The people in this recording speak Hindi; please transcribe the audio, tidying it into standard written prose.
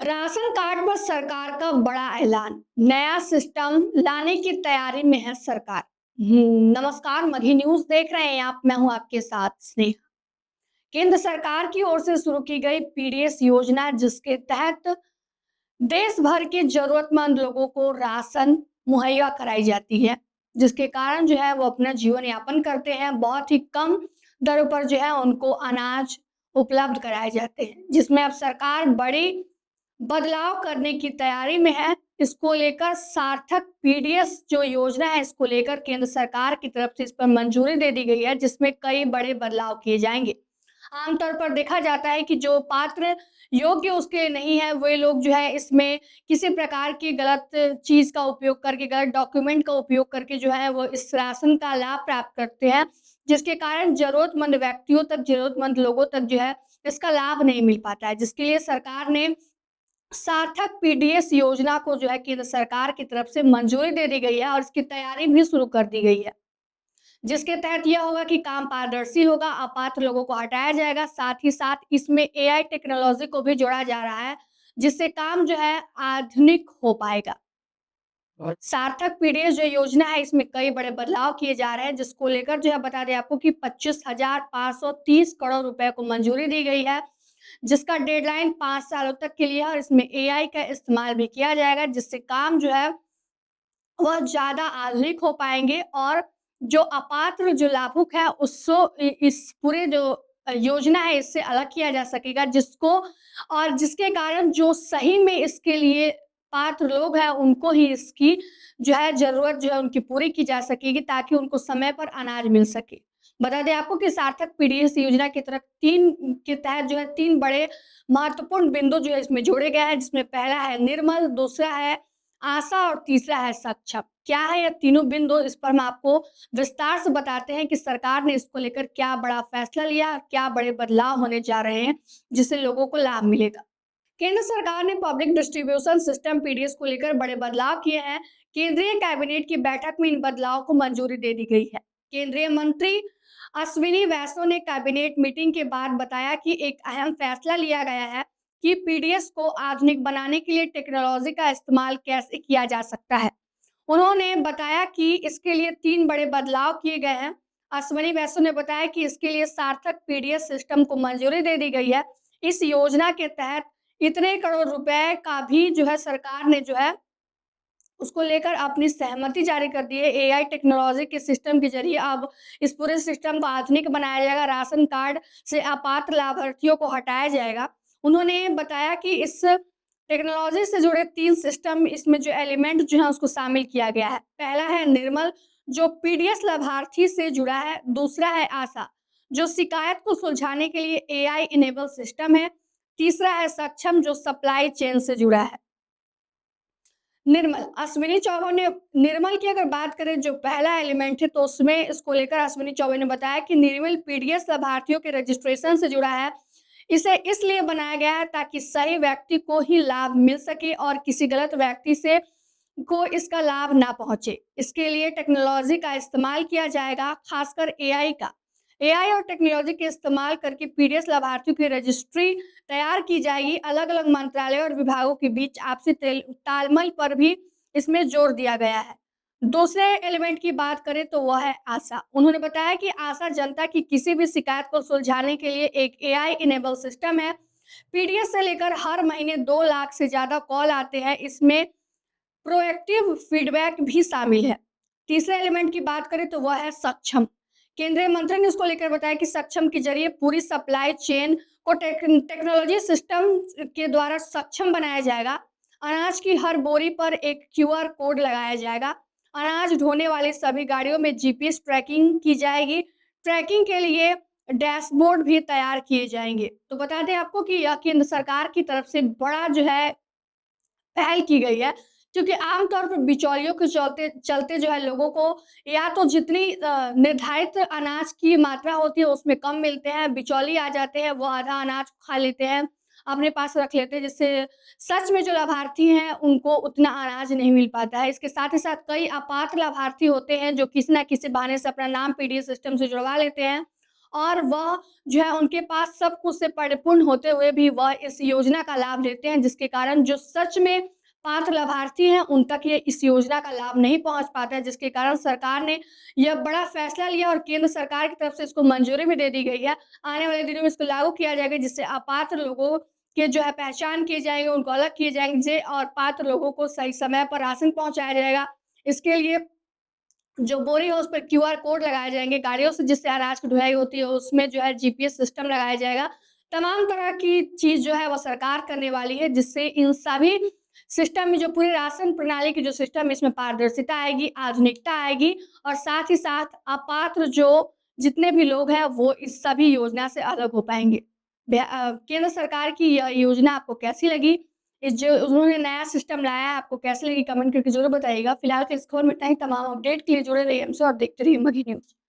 राशन कार्ड पर सरकार का बड़ा ऐलान, नया सिस्टम लाने की तैयारी में है सरकार। नमस्कार, मगही न्यूज देख रहे हैं आप। मैं हूं आपके साथ स्नेहा। केंद्र सरकार की ओर से शुरू की गई पीडीएस योजना, जिसके तहत देश भर के जरूरतमंद लोगों को राशन मुहैया कराई जाती है, जिसके कारण जो है वो अपना जीवन यापन करते हैं। बहुत ही कम दरों पर जो है उनको अनाज उपलब्ध कराए जाते हैं, जिसमें अब सरकार बड़ी बदलाव करने की तैयारी में है। इसको लेकर सार्थक पीडीएस जो योजना है, इसको लेकर केंद्र सरकार की तरफ से इस पर मंजूरी दे दी गई है, जिसमें कई बड़े बदलाव किए जाएंगे। आमतौर पर देखा जाता है कि जो पात्र योग्य उसके नहीं है, वे लोग जो है इसमें किसी प्रकार की गलत चीज का उपयोग करके, गलत डॉक्यूमेंट का उपयोग करके जो है वो इस राशन का लाभ प्राप्त करते हैं, जिसके कारण जरूरतमंद व्यक्तियों तक, जरूरतमंद लोगों तक जो है इसका लाभ नहीं मिल पाता है। जिसके लिए सरकार ने सार्थक पीडीएस योजना को जो है केंद्र सरकार की तरफ से मंजूरी दे दी गई है और इसकी तैयारी भी शुरू कर दी गई है। जिसके तहत यह होगा कि काम पारदर्शी होगा, अपात्र लोगों को हटाया जाएगा, साथ ही साथ इसमें एआई टेक्नोलॉजी को भी जोड़ा जा रहा है, जिससे काम जो है आधुनिक हो पाएगा। सार्थक पीडीएस जो योजना है, इसमें कई बड़े बदलाव किए जा रहे हैं, जिसको लेकर जो है बता दें आपको कि 25,530 करोड़ रुपए को मंजूरी दी गई है, जिसका डेडलाइन 5 सालों तक के लिए है और इसमें एआई का इस्तेमाल भी किया जाएगा, जिससे काम जो है वह ज़्यादा आधुनिक हो पाएँगे और जो अपात्र जो लाभुक है उसको इस पूरे जो योजना है इससे अलग किया जा सकेगा, जिसको और जिसके कारण जो सही में इसके लिए पात्र लोग हैं उनको ही इसकी जो है ज़रूरत जो है उनकी पूरी की जा सकेगी, ताकि उनको समय पर अनाज मिल सके। बता दें आपको कि सार्थक पीडीएस योजना की तरफ 3 के तहत जो है 3 बड़े महत्वपूर्ण बिंदु जो है इसमें जोड़े गए हैं, जिसमें पहला है निर्मल, दूसरा है आशा और तीसरा है सक्षम। क्या है ये तीनों बिंदु, इस पर हम आपको विस्तार से बताते हैं कि सरकार ने इसको लेकर क्या बड़ा फैसला लिया और क्या बड़े बदलाव होने जा रहे हैं, जिससे लोगों को लाभ मिलेगा। केंद्र सरकार ने पब्लिक डिस्ट्रीब्यूशन सिस्टम पीडीएस को लेकर बड़े बदलाव किए हैं। केंद्रीय कैबिनेट की बैठक में इन बदलाव को मंजूरी दे दी गई है। केंद्रीय मंत्री अश्विनी वैष्णव ने कैबिनेट मीटिंग के बाद बताया कि एक अहम फैसला लिया गया है कि पीडीएस को आधुनिक बनाने के लिए टेक्नोलॉजी का इस्तेमाल कैसे किया जा सकता है। उन्होंने बताया कि इसके लिए 3 बड़े बदलाव किए गए हैं। अश्विनी वैष्णव ने बताया कि इसके लिए सार्थक पीडीएस सिस्टम को मंजूरी दे दी गई है। इस योजना के तहत इतने करोड़ रुपए का भी जो है सरकार ने जो है उसको लेकर अपनी सहमति जारी कर दी है। एआई टेक्नोलॉजी के सिस्टम के ज़रिए अब इस पूरे सिस्टम को आधुनिक बनाया जाएगा, राशन कार्ड से अपात्र लाभार्थियों को हटाया जाएगा। उन्होंने बताया कि इस टेक्नोलॉजी से जुड़े 3 सिस्टम, इसमें जो एलिमेंट जो है उसको शामिल किया गया है। पहला है निर्मल, जो पीडीएस लाभार्थी से जुड़ा है। दूसरा है आशा, जो शिकायत को सुलझाने के लिए एआई इनेबल सिस्टम है। तीसरा है सक्षम, जो सप्लाई चेन से जुड़ा है। निर्मल, अश्विनी चौबे ने निर्मल की अगर बात करें, जो पहला एलिमेंट है, तो उसमें इसको लेकर अश्विनी चौबे ने बताया कि निर्मल पीडीएस लाभार्थियों के रजिस्ट्रेशन से जुड़ा है। इसे इसलिए बनाया गया है ताकि सही व्यक्ति को ही लाभ मिल सके और किसी गलत व्यक्ति से को इसका लाभ ना पहुंचे। इसके लिए टेक्नोलॉजी का इस्तेमाल किया जाएगा, खासकर एआई का। एआई और टेक्नोलॉजी के इस्तेमाल करके पीडीएस लाभार्थियों की रजिस्ट्री तैयार की जाएगी। अलग-अलग मंत्रालयों और विभागों के बीच आपसी तालमेल पर भी इसमें जोर दिया गया है। दूसरे एलिमेंट की बात करें तो वह है आशा। उन्होंने बताया कि आशा जनता की किसी भी शिकायत को सुलझाने के लिए एक एआई इनेबल सिस्टम है। पीडीएस से लेकर हर महीने 2 लाख से ज़्यादा कॉल आते हैं। इसमें प्रोएक्टिव फीडबैक भी शामिल है। तीसरे एलिमेंट की बात करें तो वह है सक्षम। केंद्रीय मंत्री ने उसको लेकर बताया कि सक्षम के जरिए पूरी सप्लाई चेन को टेक्नोलॉजी सिस्टम के द्वारा सक्षम बनाया जाएगा। अनाज की हर बोरी पर एक क्यूआर कोड लगाया जाएगा। अनाज ढोने वाली सभी गाड़ियों में जीपीएस ट्रैकिंग की जाएगी। ट्रैकिंग के लिए डैशबोर्ड भी तैयार किए जाएंगे। तो बता दें आपको कि यह केंद्र सरकार की तरफ से बड़ा जो है पहल की गई है, क्योंकि आमतौर पर बिचौलियों के चलते चलते जो है लोगों को या तो जितनी निर्धारित अनाज की मात्रा होती है उसमें कम मिलते हैं, बिचौली आ जाते हैं, वो आधा अनाज खा लेते हैं, अपने पास रख लेते हैं, जिससे सच में जो लाभार्थी हैं उनको उतना अनाज नहीं मिल पाता है। इसके साथ ही साथ कई अपात्र लाभार्थी होते हैं जो किसी न किसी बहाने से अपना नाम पीडीएस सिस्टम से जुड़वा लेते हैं और वह जो है उनके पास सब कुछ से परिपूर्ण होते हुए भी वह इस योजना का लाभ लेते हैं, जिसके कारण जो सच में पात्र लाभार्थी हैं, उन तक ये इस योजना का लाभ नहीं पहुँच पाता है, जिसके कारण सरकार ने यह बड़ा फैसला लिया और केंद्र सरकार की तरफ से इसको मंजूरी भी दे दी गई है। आने वाले दिनों में इसको लागू किया जाएगा, जिससे अपात्र लोगों के जो है पहचान किए जाएँगे, उनको अलग किए जाएँगे और पात्र लोगों को सही समय पर राशन पहुँचाया जाएगा। इसके लिए जो बोरी है उस पर क्यूआर कोड लगाए जाएँगे, गाड़ियों से जिससे अनाज की ढुलाई होती है उसमें जो है जीपीएस सिस्टम लगाया जाएगा। तमाम तरह की चीज़ जो है वो सरकार करने वाली है, जिससे इन सभी सिस्टम में जो पूरी राशन प्रणाली की जो सिस्टम है इसमें पारदर्शिता आएगी, आधुनिकता आएगी और साथ ही साथ अपात्र जो जितने भी लोग हैं वो इस सभी योजना से अलग हो पाएँगे। केंद्र सरकार की यह योजना आपको कैसी लगी? इस जो उन्होंने नया सिस्टम लाया है, आपको कैसी लगी कमेंट करके ज़रूर बताइएगा। फिलहाल के इस खबर में इतना ही। तमाम अपडेट के लिए जुड़े रहिए हमसे और देखते रहिए मघी न्यूज़।